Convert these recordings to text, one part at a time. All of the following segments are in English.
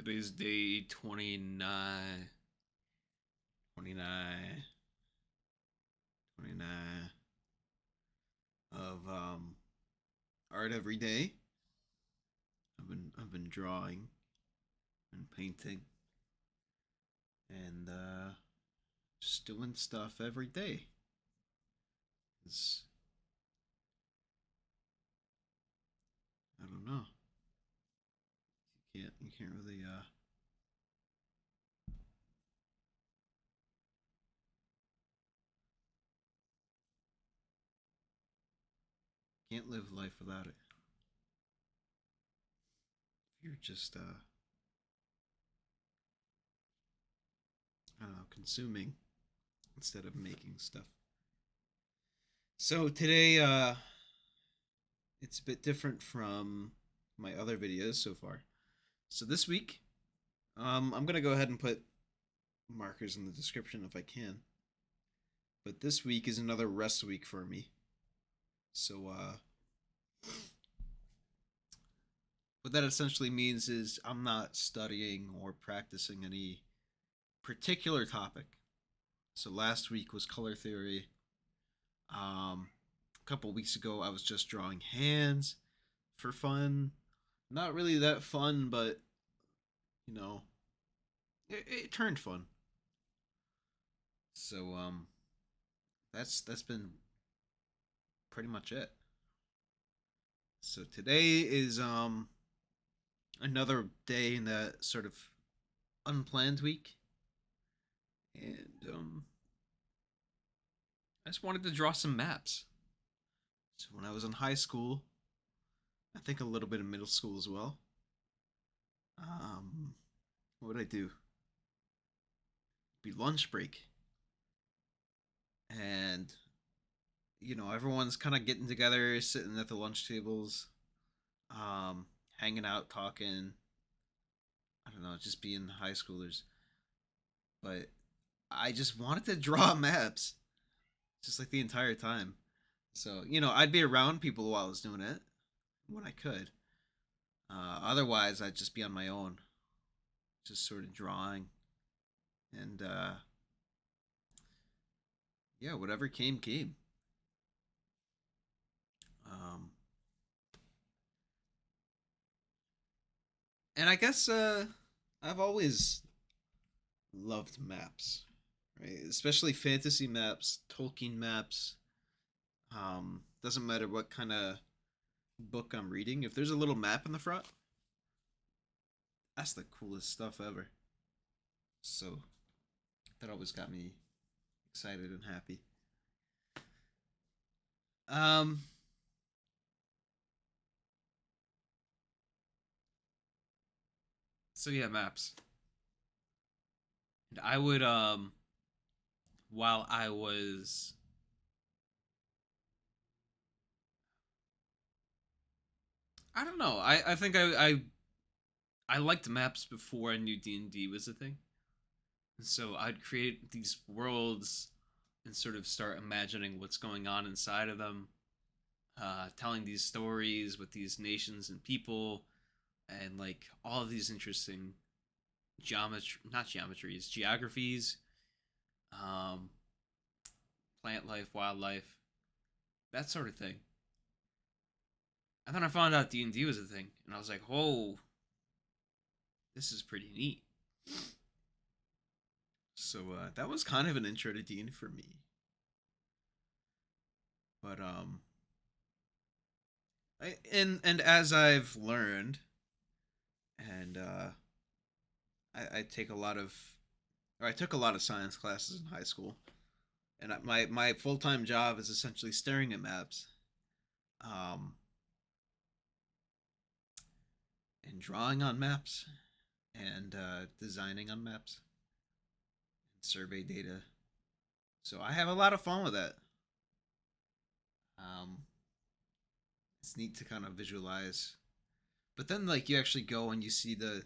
Today's day 29, 29, 29 of art every day. I've been drawing and painting and just doing stuff every day. It's, I don't know. You can't really can't live life without it. You're just I don't know, consuming instead of making stuff. So today it's a bit different from my other videos so far. So this week, I'm gonna go ahead and put markers in the description if I can. But this week is another rest week for me. So what that essentially means is I'm not studying or practicing any particular topic. So last week was color theory. A couple weeks ago I was just drawing hands for fun. Not really that fun, but you know, it turned fun. So that's been pretty much it. So today is another day in that sort of unplanned week, and I just wanted to draw some maps. So when I was in high school, I think a little bit in middle school as well. Um, what would I do? It'd be lunch break, and everyone's kind of getting together, sitting at the lunch tables, um, hanging out, talking. I don't know, just being high schoolers. But I just wanted to draw maps, just like the entire time. So I'd be around people while I was doing it when I could. Otherwise, I'd just be on my own, just sort of drawing, and yeah, whatever came came. Um, and I guess I've always loved maps, right? Especially fantasy maps, Tolkien maps. Doesn't matter what kind of book I'm reading. If there's a little map in the front, that's the coolest stuff ever. So that always got me excited and happy. Um, so yeah, maps. And I would while I was I don't know. I think I liked maps before I knew D&D was a thing. And so I'd create these worlds and sort of start imagining what's going on inside of them, telling these stories with these nations and people, and like all of these interesting geometry, not geometries, geographies, um, plant life, wildlife, that sort of thing. And then I found out D&D was a thing, and I was like, "Oh, this is pretty neat." So that was kind of an intro to D&D for me. But and as I've learned, and I take a lot of, or I took a lot of science classes in high school, and my full time job is essentially staring at maps, um, and drawing on maps, and designing on maps, and survey data. So I have a lot of fun with that. Um, it's neat to kind of visualize, but then like you actually go and you see the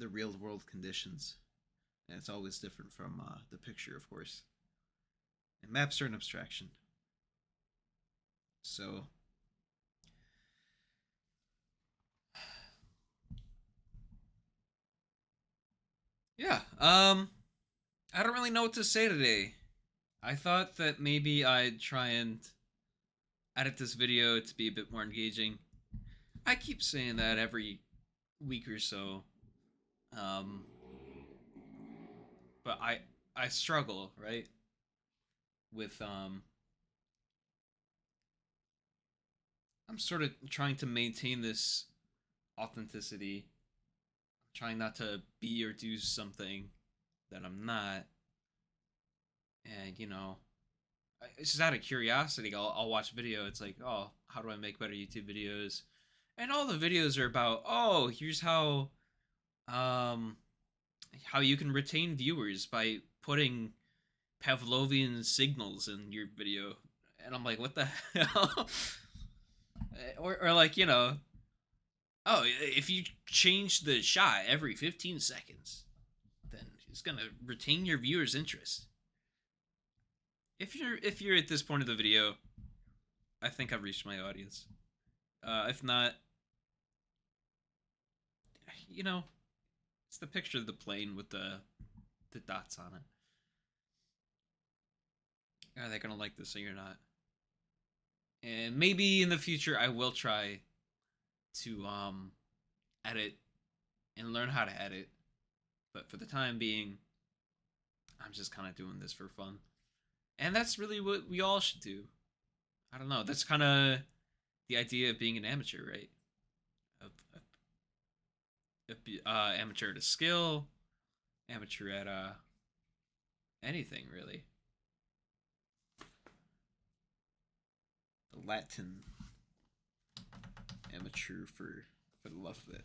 real world conditions, and it's always different from the picture, of course. And maps are an abstraction, so Yeah. I don't really know what to say today. I thought that maybe I'd try and edit this video to be a bit more engaging. I keep saying that every week or so. Um, but I struggle, right? With I'm sort of trying to maintain this authenticity, trying not to be or do something that I'm not. And it's just out of curiosity. I'll watch a video. It's like, oh, how do I make better YouTube videos? And all the videos are about, oh, here's um how you can retain viewers by putting Pavlovian signals in your video. And I'm like, what the hell? Or like, oh, if you change the shot every 15 seconds, then it's gonna retain your viewers' interest. If you're at this point of the video, I think I've reached my audience. If not, you know, it's the picture of the plane with the dots on it. Are they gonna like this or you're not? And maybe in the future I will try to edit and learn how to edit. But for the time being, I'm just kind of doing this for fun. And that's really what we all should do. I don't know. That's kind of the idea of being an amateur, right? Amateur at a skill, amateur at anything really. The Latin amateur for the love of it.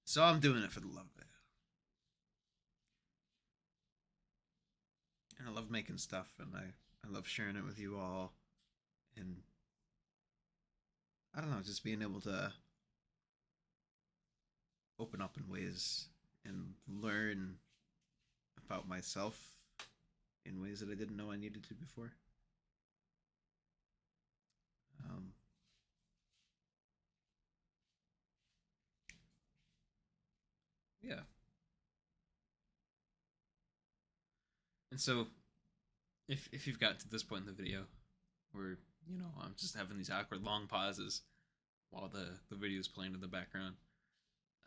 So I'm doing it for the love of it. And I love making stuff, and I love sharing it with you all. And I don't know, just being able to open up in ways and learn about myself in ways that I didn't know I needed to before. Um, yeah. And so, if you've got to this point in the video, where I'm just having these awkward long pauses while the video is playing in the background,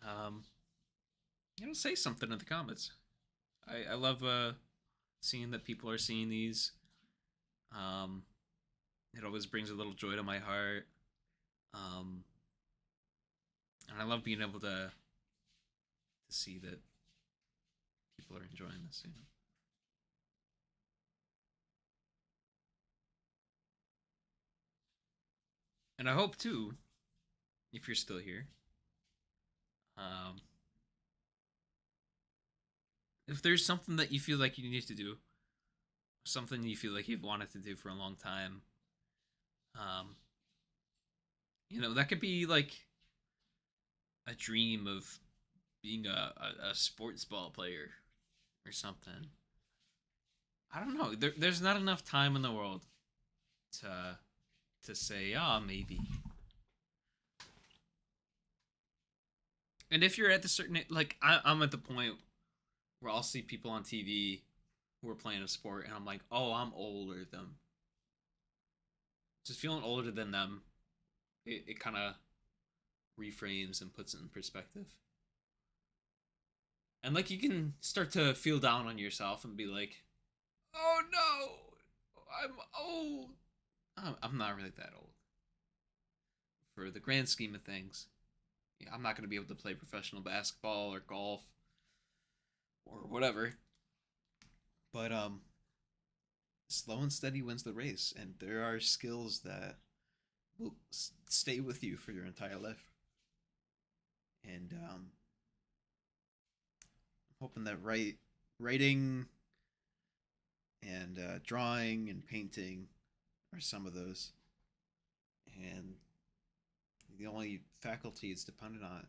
um, say something in the comments. I love seeing that people are seeing these. Um, it always brings a little joy to my heart. Um, and I love being able to see that people are enjoying this. And I hope too, if you're still here, um, if there's something that you feel like you need to do, something you feel like you've wanted to do for a long time, um, that could be like a dream of being a sports ball player or something. I don't know. There's not enough time in the world to say, ah, oh, maybe. And if you're at the certain, like, I'm at the point where I'll see people on TV who are playing a sport, and I'm like, oh, I'm older than them. Just feeling older than them, it kind of reframes and puts it in perspective. And like you can start to feel down on yourself and be like, oh no, I'm old. I'm not really that old. For the grand scheme of things, yeah, I'm not going to be able to play professional basketball or golf or whatever. But slow and steady wins the race, and there are skills that will stay with you for your entire life. And I'm hoping that writing and drawing and painting are some of those. And the only faculty it's dependent on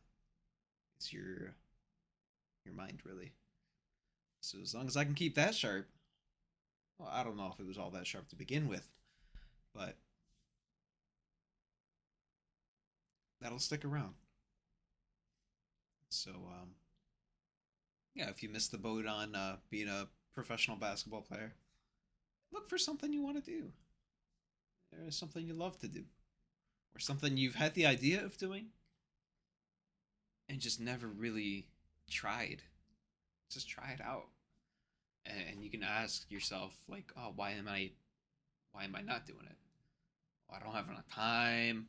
is your mind, really. So as long as I can keep that sharp, well, I don't know if it was all that sharp to begin with, but that'll stick around. So yeah, if you missed the boat on being a professional basketball player, look for something you want to do. There is something you love to do, or something you've had the idea of doing and just never really tried. Just try it out, and you can ask yourself like, oh, why am I not doing it? Well, I don't have enough time.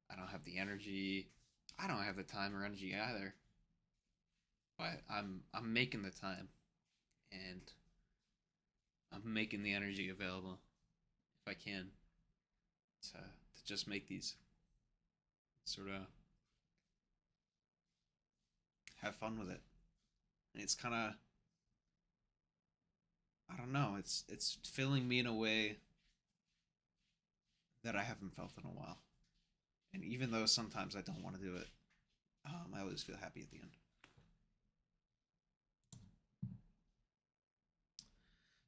I don't have the energy. I don't have the time or energy either. But I'm making the time, and I'm making the energy available if I can to just make these, sort of have fun with it. And it's kind of, I don't know, it's filling me in a way that I haven't felt in a while. And even though sometimes I don't want to do it, I always feel happy at the end.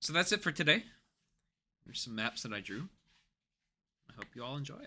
So that's it for today. There's some maps that I drew. I hope you all enjoy.